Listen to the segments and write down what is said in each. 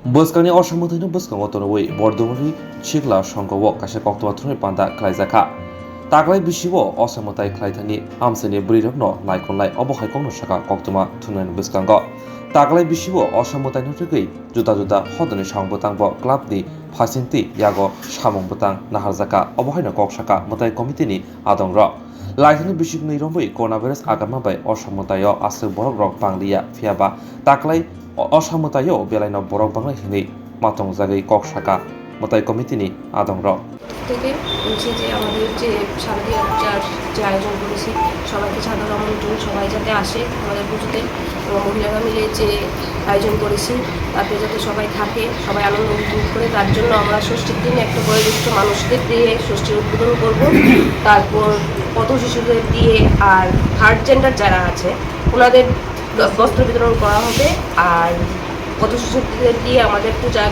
Boskangi Oshamutino Buskamotoi, Bordomori, Chigla, Shango, Kasha Kokchap, Panda, Khwlaikha. Taglai Bishivo, Osamotai Klaitani, Amseni Bridogno, Laikon Obohaikon Shaka, Koktuma, Tunan Buskango. Taglai Bishivo, Osamotai Nutugi, Juda, Hodani Shangbotango, Glabni, Pasinti, Yago, Shamon Naharzaka, Obohina Kokshaka, Motai Komitini, Adongra. Laitani Bishop Nirombi, Coronavirus Agamabai, Oshamotayo, Asu Borog, Banglia, Fiaba, Taglai. অসামতায়ও বেলাইন বরক বাংলা হিন্দি মাতং জাগাই ককশাকা মতাই কমিটিনি আদংর থেকে বলছি যে আমাদের যে শারদীয় পূজার যে আয়োজন করেছি সবাইকে সাদর আমন্ত্রণ, সবাই যাতে আসে আমাদের পুজোতে এবং মহিলারা মিলে যে আয়োজন করেছি তাতে যাতে সবাই থাকে, সবাই আনন্দ উপভোগ করে। তার জন্য আমরা ষষ্ঠীর দিনে একটা বয়োজ্যেষ্ঠ মানুষদের দিয়ে ষষ্ঠীর উদ্বোধন করব, তারপর পথ শিশুদের দিয়ে আর থার্ড জেন্ডার যারা আছে ওনাদের বস্ত্র বিতরণ করা হবে আর পথ শিশুদের দিয়ে আমাদের পূজা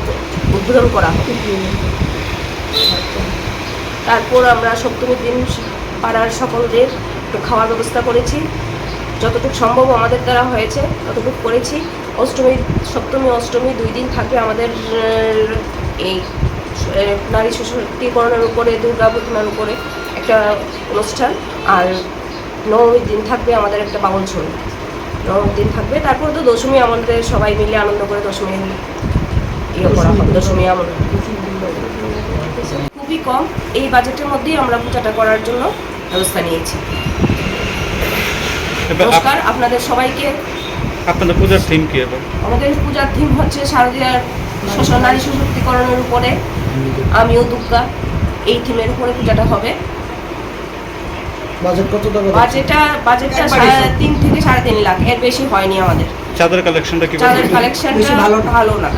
উদ্বোধন করা হবে। তারপর আমরা সপ্তমীর দিন পাড়ার সকলদের খাওয়ার ব্যবস্থা করেছি, যতটুকু সম্ভব আমাদের দ্বারা হয়েছে ততটুকু করেছি। সপ্তমী অষ্টমী 2 দিন থাকবে আমাদের এই নারী সশক্তিকরণের উপরে, দুর্গা প্রতিমার উপরে একটা অনুষ্ঠান, আর নবমীর দিন থাকবে আমাদের একটা বাউল ছবি। নবমীর দিন থাকবে, তারপর তো দশমী আমাদের সবাই মিলে আনন্দ করে দশমী করা হবে। দশমী আমাদের খুবই কম, এই বাজেটের মধ্যেই আমরা পূজাটা করার জন্য ব্যবস্থা নিয়েছি। নমস্কার আপনাদের সবাইকে। আপনাদের পূজার থিম কি? আমাদের পূজার থিম হচ্ছে শারদীয়ার নারী সশক্তিকরণের উপরে, আমিও দুর্গা, এই থিমের উপরে পূজাটা হবে। বাজেটটা 3 থেকে 3.5 লাখ, এর বেশি হয়নি আমাদের। চাঁদের কালেকশনটা কি? চাঁদের কালেকশনটা ভালো না,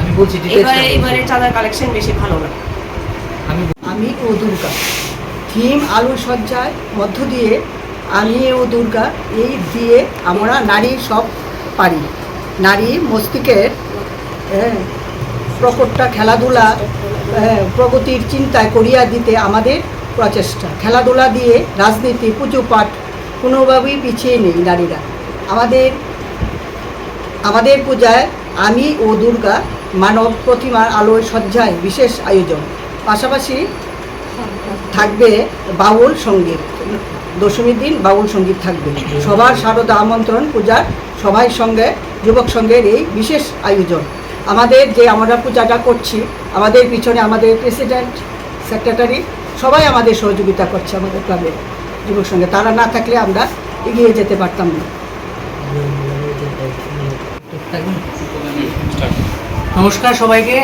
এবারে চাঁদের কালেকশন বেশি ভালো না। আমি ও দুর্গা থিম আলো সজ্জার মধ্য দিয়ে আমি ও দুর্গা এই দিয়ে আমরা নারী সব পারি। নারী মস্তিষ্কের প্রকটটা খেলাধুলা প্রগতির চিন্তায় করিয়া দিতে আমাদের প্রচেষ্টা। খেলাধুলা দিয়ে রাজনীতি পুজো পাঠ কোনোভাবেই পিছিয়ে নেই নারীরা। আমাদের পূজায় আমি ও দুর্গা মানব প্রতিমার আলোয় সজ্জায় বিশেষ আয়োজন, পাশাপাশি থাকবে বাউল সঙ্গীত। দশমীর দিন বাউল সঙ্গীত থাকবে। সবার শারদা আমন্ত্রণ পূজার সবাই সঙ্গে যুবক সঙ্গের এই বিশেষ আয়োজন। আমাদের যে আমরা পূজাটা করছি, আমাদের পিছনে আমাদের প্রেসিডেন্ট, সেক্রেটারি সবাই আমাদের সহযোগিতা করছে, আমাদের ক্লাবের যুবক সঙ্গে। তারা না থাকলে আমরা এগিয়ে যেতে পারতাম না। নমস্কার সবাইকে।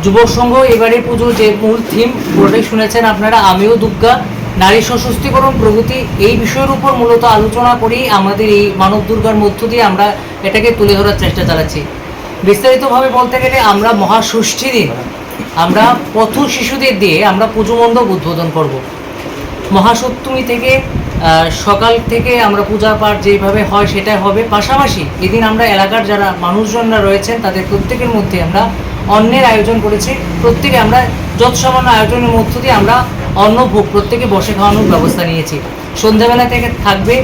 যুবক সংঘ এবারে পুজো যে মূল থিম পুরোটাই শুনেছেন আপনারা, আমিও দুর্গা, নারী সশক্তিকরণ প্রগতি, এই বিষয়ের উপর মূলত আলোচনা করেই আমাদের এই মানব দুর্গার মধ্য দিয়ে আমরা এটাকে তুলে ধরার চেষ্টা চালাচ্ছি। বিস্তারিতভাবে বলতে গেলে আমরা মহাষষ্ঠী দিন আমরা পথ শিশুদের দিয়ে আমরা পুজো মণ্ডপ উদ্বোধন করব। মহাসপ্তমী থেকে সকাল থেকে আমরা পূজা পাঠ যেভাবে হয় সেটাই হবে। পাশাপাশি এদিন আমরা এলাকার যারা মানুষজনরা রয়েছেন তাদের প্রত্যেকের মধ্যে আমরা অন্নের আয়োজন করেছি। প্রত্যেকে আমরা যৎসামান্য আয়োজনের মধ্য দিয়ে আমরা অন্নভোগ প্রত্যেকে বসে খাওয়ানোর ব্যবস্থা নিয়েছি। সন্ধ্যাবেলা থেকে থাকবে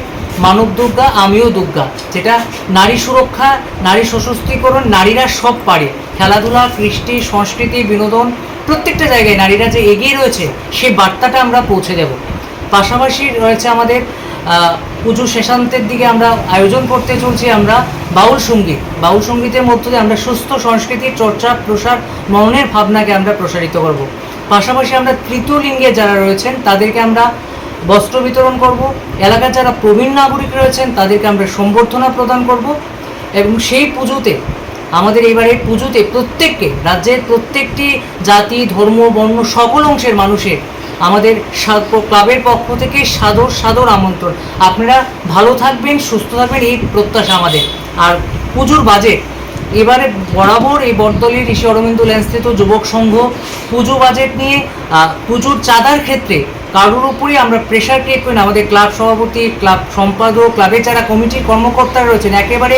মানব দুর্গা আমিও দুর্গা, যেটা নারী সুরক্ষা, নারী সশক্তিকরণ, নারীরা সব পারে। খেলাধুলা, কৃষ্টি, সংস্কৃতি, বিনোদন প্রত্যেকটা জায়গায় নারীরা যে এগিয়ে রয়েছে সেই বার্তাটা আমরা পৌঁছে দেব। পাশাপাশি রয়েছে আমাদের পুজো শেষান্তের দিকে আমরা আয়োজন করতে চলছি আমরা বাউল সঙ্গীত। বাউল সঙ্গীতের মধ্য দিয়ে আমরা সুস্থ সংস্কৃতির চর্চা, প্রসার, মননের ভাবনাকে আমরা প্রসারিত করব। পাশাপাশি আমরা তৃতীয় লিঙ্গে যারা রয়েছেন তাদেরকে আমরা বস্ত্র বিতরণ করব। এলাকার যারা প্রবীণ নাগরিক রয়েছেন তাদেরকে আমরা সম্বর্ধনা প্রদান করব। এবং সেই পুজোতে আমাদের এবারের পুজোতে প্রত্যেককে, রাজ্যের প্রত্যেকটি জাতি, ধর্ম, বর্ণ সকল অংশের মানুষের আমাদের ক্লাবের পক্ষ থেকে সাদর আমন্ত্রণ। আপনারা ভালো থাকবেন, সুস্থ থাকবেন, এই প্রত্যাশা আমাদের। আর পুজোর বাজেট এবারে বরাবর এই বটতলী ঋষি অরবিন্দ লেন্সস্থিত যুবক সংঘ পুজো বাজেট নিয়ে পুজোর চাঁদার ক্ষেত্রে কারোর উপরেই আমরা প্রেশার ক্রিয়েট করি না। আমাদের ক্লাব সভাপতি, ক্লাব সম্পাদক, ক্লাবের যারা কমিটির কর্মকর্তারা রয়েছেন, একেবারে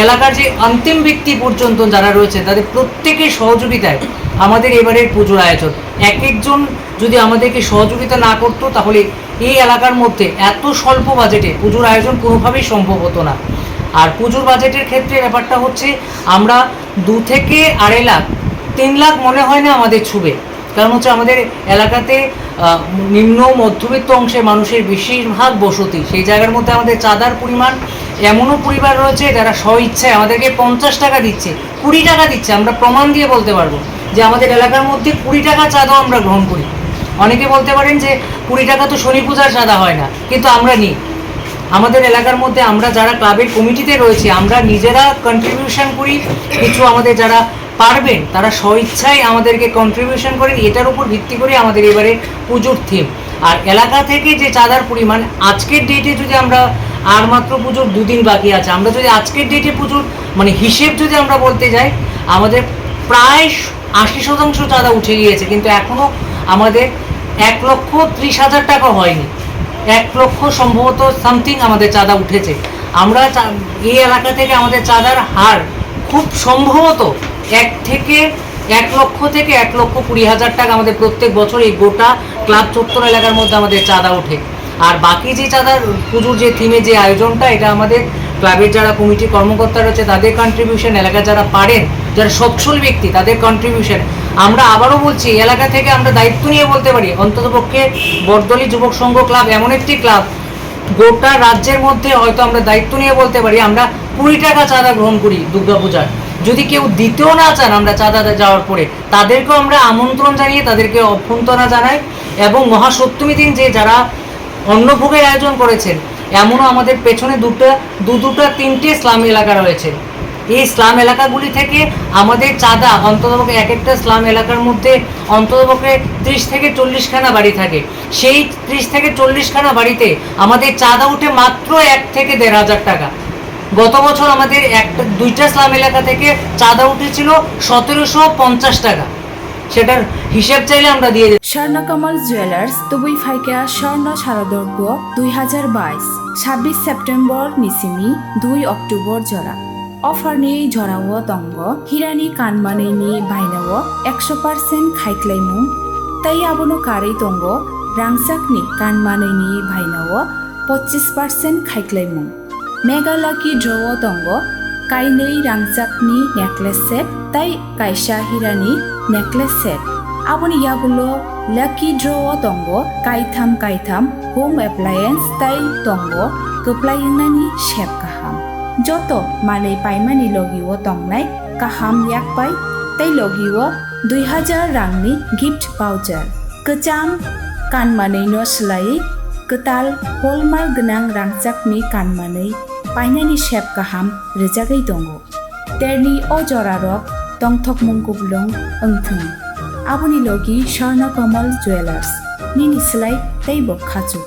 এলাকার যে অন্তিম ব্যক্তি পর্যন্ত যারা রয়েছে তাদের প্রত্যেকের সহযোগিতায় আমাদের এবারের পুজোর আয়োজন। একজন যদি আমাদেরকে সহযোগিতা না করতো তাহলে এই এলাকার মধ্যে এত স্বল্প বাজেটে পুজোর আয়োজন কোনোভাবেই সম্ভব হতো না। আর পুজোর বাজেটের ক্ষেত্রে ব্যাপারটা হচ্ছে আমরা 2 থেকে 2.5 লাখ 3 লাখ মনে হয় না আমাদের ছুবে। কারণ হচ্ছে আমাদের এলাকাতে নিম্ন মধ্যবিত্ত অংশের মানুষের বেশিরভাগ বসতি, সেই জায়গার মধ্যে আমাদের চাঁদার পরিমাণ, এমনও পরিবার রয়েছে যারা স্বইচ্ছায় আমাদেরকে 50 টাকা দিচ্ছে, 20 টাকা দিচ্ছে। আমরা প্রমাণ দিয়ে বলতে পারবো যে আমাদের এলাকার মধ্যে 20 টাকা চাঁদাও আমরা গ্রহণ করি। অনেকে বলতে পারেন যে 20 টাকা তো শনি পূজার চাঁদা হয় না, কিন্তু আমরা নিই। আমাদের এলাকার মধ্যে আমরা যারা ক্লাবের কমিটিতে রয়েছে আমরা নিজেরা কন্ট্রিবিউশন করি, কিছু আমাদের যারা পারবেন তারা স্বইচ্ছায় আমাদেরকে কন্ট্রিবিউশন করেন। এটার উপর ভিত্তি করে আমাদের এবারে পুজোর থিম। আর এলাকা থেকে যে চাঁদার পরিমাণ আজকের ডেটে, যদি আমরা আর মাত্র পুজোর 2 দিন বাকি আছে, আমরা যদি আজকের ডেটে পুজোর মানে হিসেব যদি আমরা বলতে যাই, আমাদের প্রায় 80% চাঁদা উঠে গিয়েছে, কিন্তু এখনও আমাদের 1,30,000 টাকা হয়নি। 1 লক্ষ সম্ভবত সামথিং আমাদের চাঁদা উঠেছে। আমরা এই এলাকা থেকে আমাদের চাঁদার হার খুব সম্ভবত 1 লক্ষ থেকে 1,20,000 টাকা আমাদের প্রত্যেক বছর এই গোটা ক্লাব চত্বর এলাকার মধ্যে আমাদের চাঁদা ওঠে। আর বাকি যে চাঁদার পুজোর যে থিমে যে আয়োজনটা, এটা আমাদের ক্লাবের যারা কমিটি কর্মকর্তা রয়েছে তাদের কন্ট্রিবিউশন, এলাকার যারা পারেন, যারা সচ্ছল ব্যক্তি তাদের কন্ট্রিবিউশন। আমরা আবারও বলছি, এলাকা থেকে আমরা দায়িত্ব নিয়ে বলতে পারি, অন্ততপক্ষে বরদলি যুবক সংঘ ক্লাব এমন একটি ক্লাব, গোটা রাজ্যের মধ্যে হয়তো আমরা দায়িত্ব নিয়ে বলতে পারি আমরা 20 টাকা চাঁদা গ্রহণ করি দুর্গাপূজার। যদি কেউ দিতেও না চান আমরা চাঁদা যাওয়ার পরে, তাদেরকেও আমরা আমন্ত্রণ জানিয়ে তাদেরকে অভ্যর্থনা জানাই। এবং মহাসপ্তমী দিন যে যারা অন্নভোগের আয়োজন করেছেন, এমনও আমাদের পেছনে দুটা 3টে স্লাম এলাকা রয়েছে। এই স্লাম এলাকাগুলি থেকে আমাদের চাঁদা অন্ততপক্ষে এক একটা স্লাম এলাকার মধ্যে অন্ততপক্ষে 30 থেকে 40 খানা বাড়ি থাকে। সেই 30 থেকে 40 খানা বাড়িতে আমাদের চাঁদা উঠে মাত্র 1 থেকে 1,500 টাকা। গত বছর আমাদের 2টা স্লাম এলাকা থেকে চাঁদা উঠেছিল 1,750 টাকা। সেটার হিসাব চাইলে আমরা দিয়ে দিই। স্বর্ণকমল জুয়েলার্স তুবুই ফাইকা স্বর্ণ শারদর্ঘ 2022 26 সেপ্টেম্বর নিসিমি 2 অক্টোবর জরা অফাरनि जरावो दंग हिरानि कानमानैनि बायनावो 100% खायख्लायमुं तै आबोनो कारै दंग रांसाकनि कानमानैनि बायनावो 25% खायख्लायमुं मेगा लाकी ड्रवो दंग काइनै रांसाकनि नेकलेस सेट तै कायसा हिरानि नेकलेस सेट आबोनि यागुलो लाकी ड्रवो दंग कायथाम होम एप्लायेंस तै दंग गोप्लायनानि शेप गाहाम যত মানে পাইমানি লগিও তংনাই কাহাম ইয়াকপাই তাই লগিও 2000 রাংনি গিফট ভাউচার কচাম কানমাनै नो सोलायै कताल हलमार्क गोनां रांसाकनि कानमानै पाइनानि शेप गाहाम रोजागै दङ तेरनि अ जरारक तंथकमुंगुबलं ओंथों आबुनि लगी स्वर्णकमल जुवेलार्स निनि सोलाय तै बखाजु